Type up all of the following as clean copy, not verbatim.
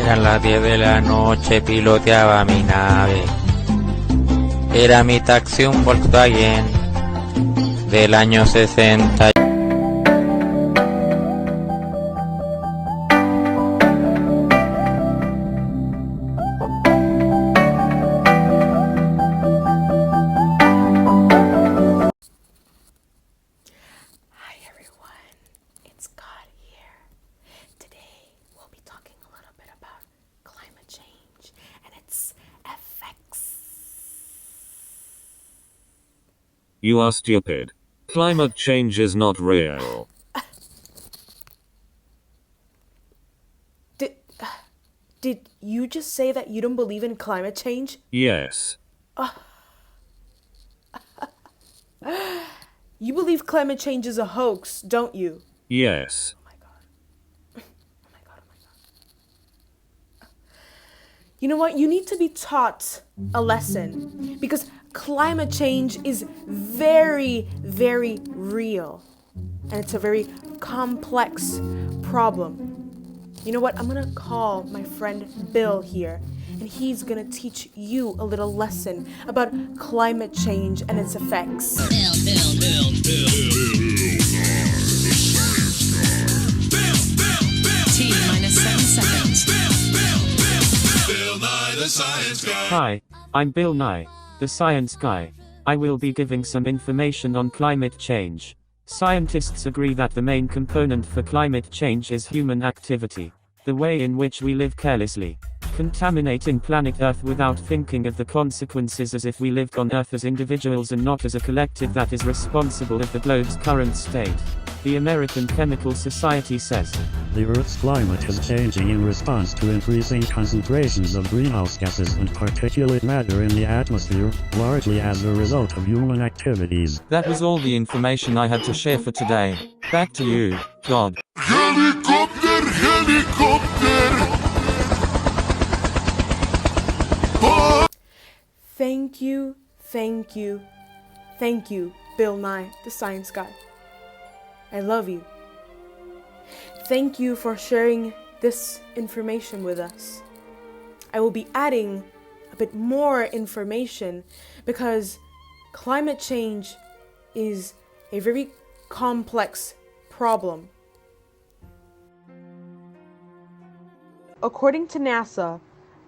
Eran las 10 de la noche, piloteaba mi nave. Era mi taxi un Volkswagen del año 60. You are stupid. Climate change is not real. Did you just say that you don't believe in climate change? Yes. You believe climate change is a hoax, don't you? Yes. Oh my god. You know what? You need to be taught a lesson because climate change is very, very real. And it's a very complex problem. You know what? I'm gonna call my friend Bill here, and he's gonna teach you a little lesson about climate change and its effects. T-7 seconds. Hi, I'm Bill Nye, the science guy. I will be giving some information on climate change. Scientists agree that the main component for climate change is human activity. The way in which we live carelessly, contaminating planet Earth without thinking of the consequences as if we lived on Earth as individuals and not as a collective that is responsible of the globe's current state. The American Chemical Society says, the Earth's climate is changing in response to increasing concentrations of greenhouse gases and particulate matter in the atmosphere, largely as a result of human activities. That was all the information I had to share for today. Back to you, God. Helicopter, helicopter! Thank you, Bill Nye, the science guy. I love you. Thank you for sharing this information with us. I will be adding a bit more information because climate change is a very complex problem. According to NASA,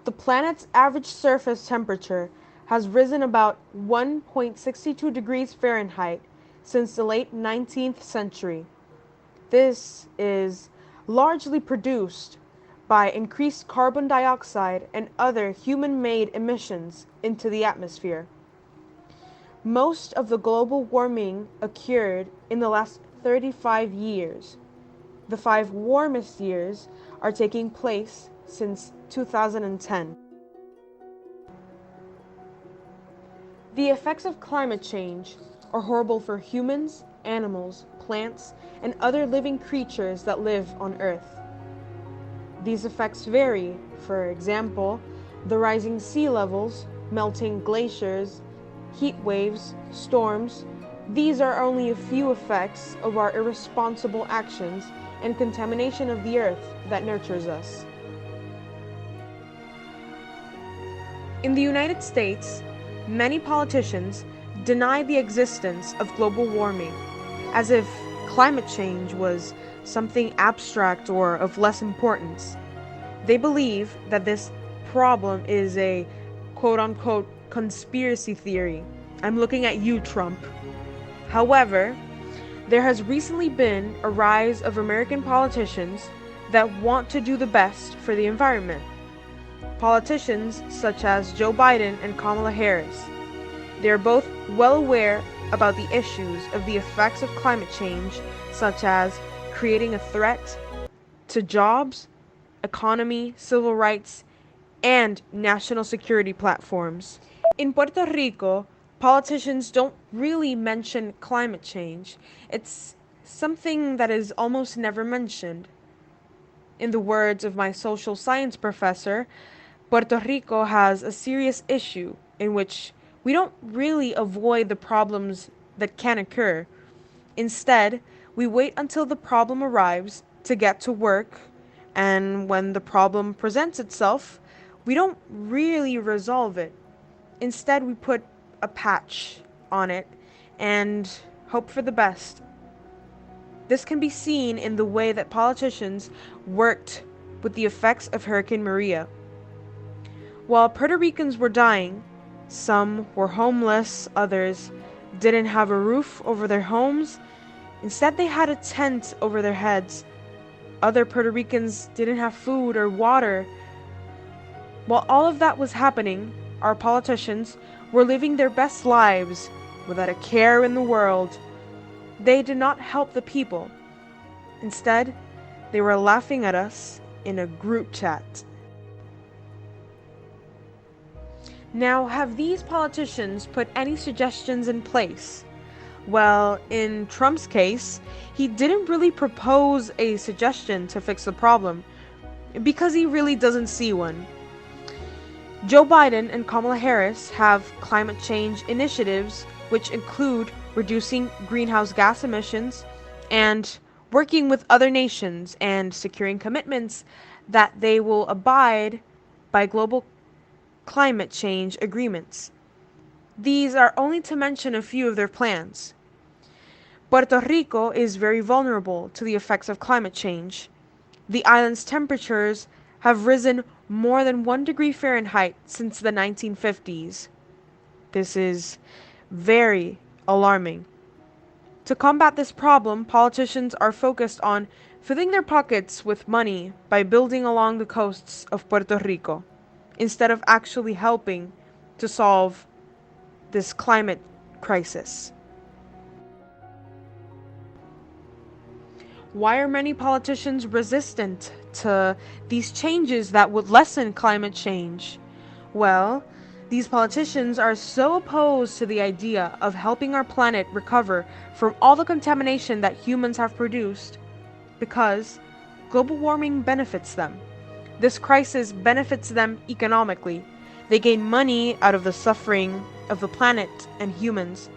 the planet's average surface temperature has risen about 1.62 degrees Fahrenheit since the late 19th century. This is largely produced by increased carbon dioxide and other human-made emissions into the atmosphere. Most of the global warming occurred in the last 35 years. The 5 warmest years are taking place since 2010. The effects of climate change are horrible for humans, animals, plants, and other living creatures that live on Earth. These effects vary. For example, the rising sea levels, melting glaciers, heat waves, storms. These are only a few effects of our irresponsible actions and contamination of the Earth that nurtures us. In the United States, many politicians deny the existence of global warming, as if climate change was something abstract or of less importance. They believe that this problem is a quote-unquote conspiracy theory. I'm looking at you, Trump. However, there has recently been a rise of American politicians that want to do the best for the environment. Politicians such as Joe Biden and Kamala Harris. They are both well aware about the issues of the effects of climate change, such as creating a threat to jobs, economy, civil rights, and national security platforms. In Puerto Rico, politicians don't really mention climate change. It's something that is almost never mentioned. In the words of my social science professor, Puerto Rico has a serious issue in which we don't really avoid the problems that can occur. Instead, we wait until the problem arrives to get to work, And when the problem presents itself, we don't really resolve it. Instead, we put a patch on it and hope for the best. This can be seen in the way that politicians worked with the effects of Hurricane Maria. While Puerto Ricans were dying, some were homeless, others didn't have a roof over their homes. Instead, they had a tent over their heads. Other Puerto Ricans didn't have food or water. While all of that was happening, our politicians were living their best lives without a care in the world. They did not help the people. Instead, they were laughing at us in a group chat. Now, have these politicians put any suggestions in place? Well, in Trump's case, he didn't really propose a suggestion to fix the problem because he really doesn't see one. Joe Biden and Kamala Harris have climate change initiatives which include reducing greenhouse gas emissions and working with other nations and securing commitments that they will abide by global climate change agreements. These are only to mention a few of their plans. Puerto Rico is very vulnerable to the effects of climate change. The island's temperatures have risen more than 1 degree Fahrenheit since the 1950s. This is very alarming. To combat this problem, politicians are focused on filling their pockets with money by building along the coasts of Puerto Rico, instead of actually helping to solve this climate crisis. Why are many politicians resistant to these changes that would lessen climate change? Well, these politicians are so opposed to the idea of helping our planet recover from all the contamination that humans have produced because global warming benefits them. This crisis benefits them economically. They gain money out of the suffering of the planet and humans.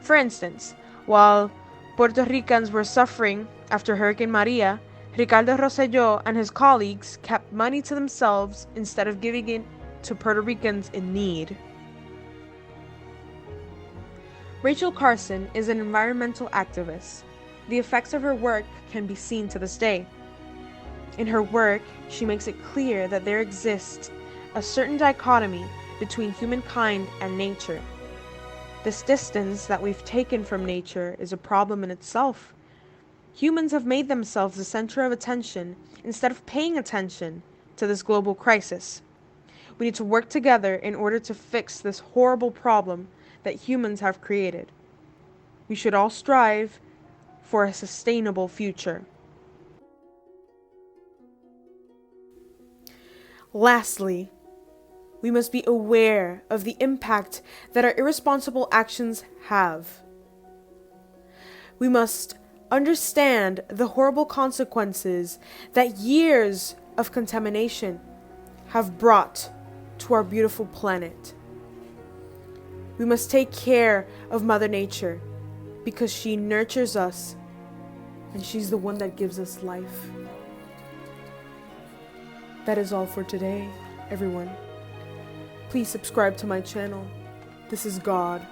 For instance, while Puerto Ricans were suffering after Hurricane Maria, Ricardo Rosselló and his colleagues kept money to themselves instead of giving it to Puerto Ricans in need. Rachel Carson is an environmental activist. The effects of her work can be seen to this day. In her work, she makes it clear that there exists a certain dichotomy between humankind and nature. This distance that we've taken from nature is a problem in itself. Humans have made themselves the center of attention instead of paying attention to this global crisis. We need to work together in order to fix this horrible problem that humans have created. We should all strive for a sustainable future. Lastly, we must be aware of the impact that our irresponsible actions have. We must understand the horrible consequences that years of contamination have brought to our beautiful planet. We must take care of Mother Nature because she nurtures us and she's the one that gives us life. That is all for today, everyone. Please subscribe to my channel. This is God.